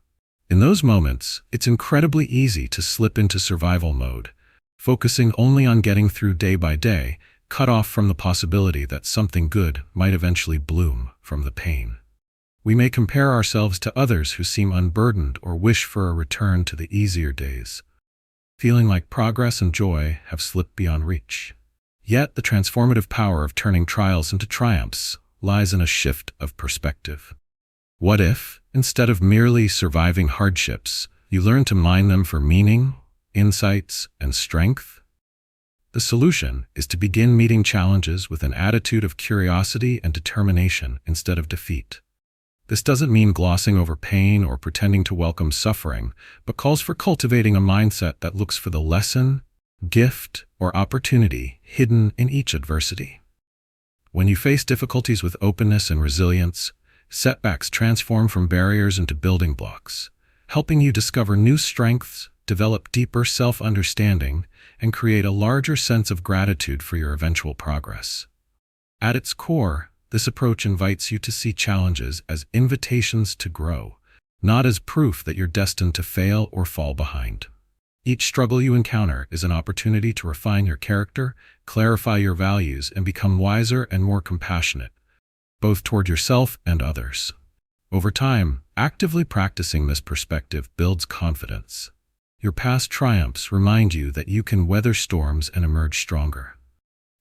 Speaker 1: In those moments, it's incredibly easy to slip into survival mode, focusing only on getting through day by day, cut off from the possibility that something good might eventually bloom from the pain. We may compare ourselves to others who seem unburdened or wish for a return to the easier days, feeling like progress and joy have slipped beyond reach. Yet the transformative power of turning trials into triumphs lies in a shift of perspective. What if, instead of merely surviving hardships, you learn to mine them for meaning, insights, and strength? The solution is to begin meeting challenges with an attitude of curiosity and determination instead of defeat. This doesn't mean glossing over pain or pretending to welcome suffering, but calls for cultivating a mindset that looks for the lesson, gift, or opportunity hidden in each adversity. When you face difficulties with openness and resilience, setbacks transform from barriers into building blocks, helping you discover new strengths, develop deeper self-understanding, and create a larger sense of gratitude for your eventual progress. At its core, this approach invites you to see challenges as invitations to grow, not as proof that you're destined to fail or fall behind. Each struggle you encounter is an opportunity to refine your character, clarify your values, and become wiser and more compassionate, both toward yourself and others. Over time, actively practicing this perspective builds confidence. Your past triumphs remind you that you can weather storms and emerge stronger.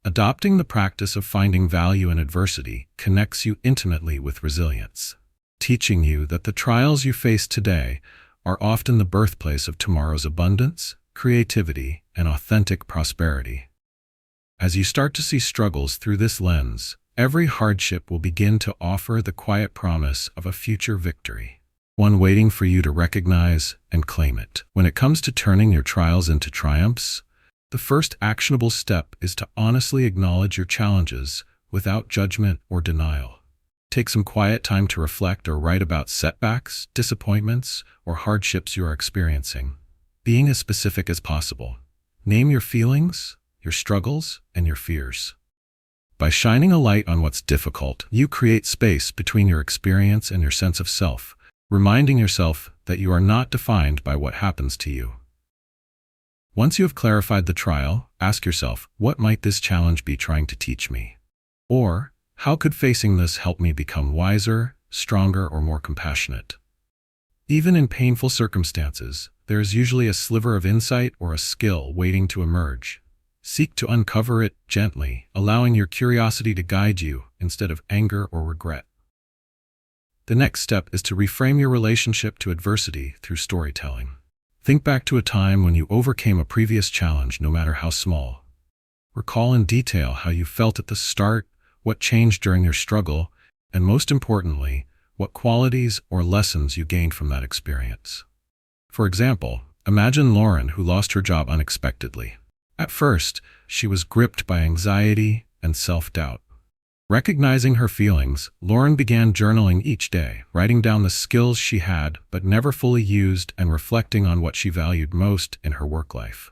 Speaker 1: Adopting the practice of finding value in adversity connects you intimately with resilience, teaching you that the trials you face today are often the birthplace of tomorrow's abundance, creativity, and authentic prosperity. As you start to see struggles through this lens, every hardship will begin to offer the quiet promise of a future victory, one waiting for you to recognize and claim it. When it comes to turning your trials into triumphs, the first actionable step is to honestly acknowledge your challenges without judgment or denial. Take some quiet time to reflect or write about setbacks, disappointments, or hardships you are experiencing, being as specific as possible. Name your feelings, your struggles, and your fears. By shining a light on what's difficult, you create space between your experience and your sense of self, reminding yourself that you are not defined by what happens to you. Once you have clarified the trial, ask yourself, what might this challenge be trying to teach me? Or, How could facing this help me become wiser, stronger, or more compassionate? Even in painful circumstances, there is usually a sliver of insight or a skill waiting to emerge. Seek to uncover it gently, allowing your curiosity to guide you instead of anger or regret. The next step is to reframe your relationship to adversity through storytelling. Think back to a time when you overcame a previous challenge, no matter how small. Recall in detail how you felt at the start, what changed during your struggle, and most importantly, what qualities or lessons you gained from that experience. For example, imagine Lauren, who lost her job unexpectedly. At first, she was gripped by anxiety and self-doubt. Recognizing her feelings, Lauren began journaling each day, writing down the skills she had but never fully used and reflecting on what she valued most in her work life.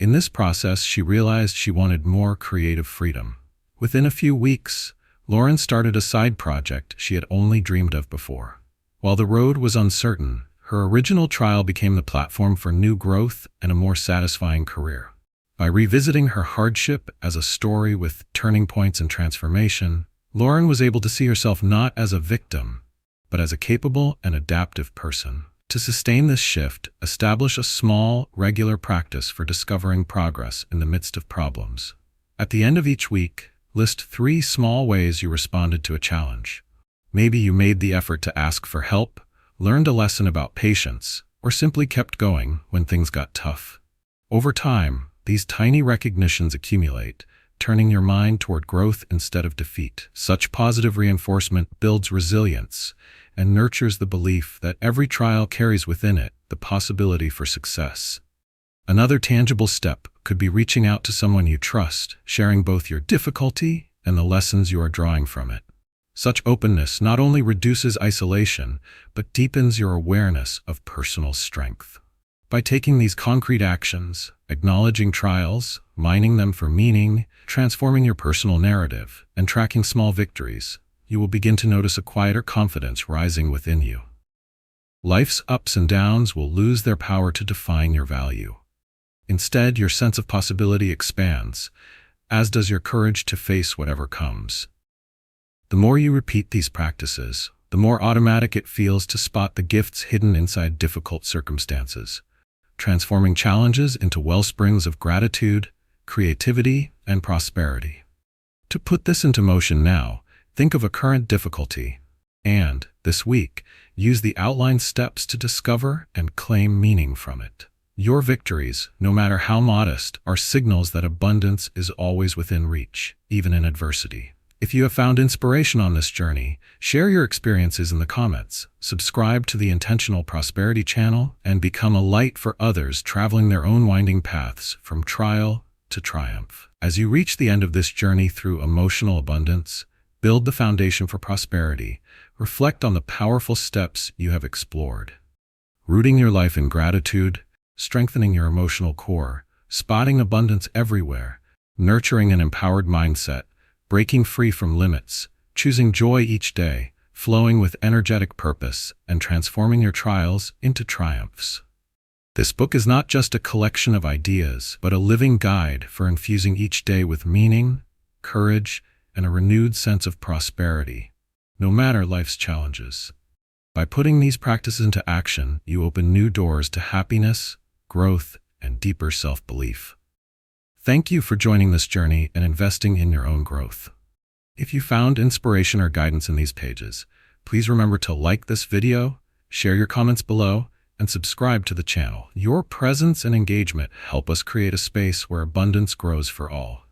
Speaker 1: In this process, she realized she wanted more creative freedom. Within a few weeks, Lauren started a side project she had only dreamed of before. While the road was uncertain, her original trial became the platform for new growth and a more satisfying career. By revisiting her hardship as a story with turning points and transformation, Lauren was able to see herself not as a victim, but as a capable and adaptive person. To sustain this shift, establish a small, regular practice for discovering progress in the midst of problems. At the end of each week, list 3 small ways you responded to a challenge. Maybe you made the effort to ask for help, learned a lesson about patience, or simply kept going when things got tough. Over time, these tiny recognitions accumulate, turning your mind toward growth instead of defeat. Such positive reinforcement builds resilience and nurtures the belief that every trial carries within it the possibility for success. Another tangible step could be reaching out to someone you trust, sharing both your difficulty and the lessons you are drawing from it. Such openness not only reduces isolation, but deepens your awareness of personal strength. By taking these concrete actions, acknowledging trials, mining them for meaning, transforming your personal narrative, and tracking small victories, you will begin to notice a quieter confidence rising within you. Life's ups and downs will lose their power to define your value. Instead, your sense of possibility expands, as does your courage to face whatever comes. The more you repeat these practices, the more automatic it feels to spot the gifts hidden inside difficult circumstances, transforming challenges into wellsprings of gratitude, creativity, and prosperity. To put this into motion now, think of a current difficulty, and, this week, use the outlined steps to discover and claim meaning from it. Your victories, no matter how modest, are signals that abundance is always within reach, even in adversity. If you have found inspiration on this journey, share your experiences in the comments, subscribe to the Intentional Prosperity channel, and become a light for others traveling their own winding paths from trial to triumph. As you reach the end of this journey through emotional abundance, build the foundation for prosperity, reflect on the powerful steps you have explored. Rooting your life in gratitude, strengthening your emotional core, spotting abundance everywhere, nurturing an empowered mindset, breaking free from limits, choosing joy each day, flowing with energetic purpose, and transforming your trials into triumphs. This book is not just a collection of ideas, but a living guide for infusing each day with meaning, courage, and a renewed sense of prosperity, no matter life's challenges. By putting these practices into action, you open new doors to happiness, growth, and deeper self-belief. Thank you for joining this journey and investing in your own growth. If you found inspiration or guidance in these pages, please remember to like this video, share your comments below, and subscribe to the channel. Your presence and engagement help us create a space where abundance grows for all.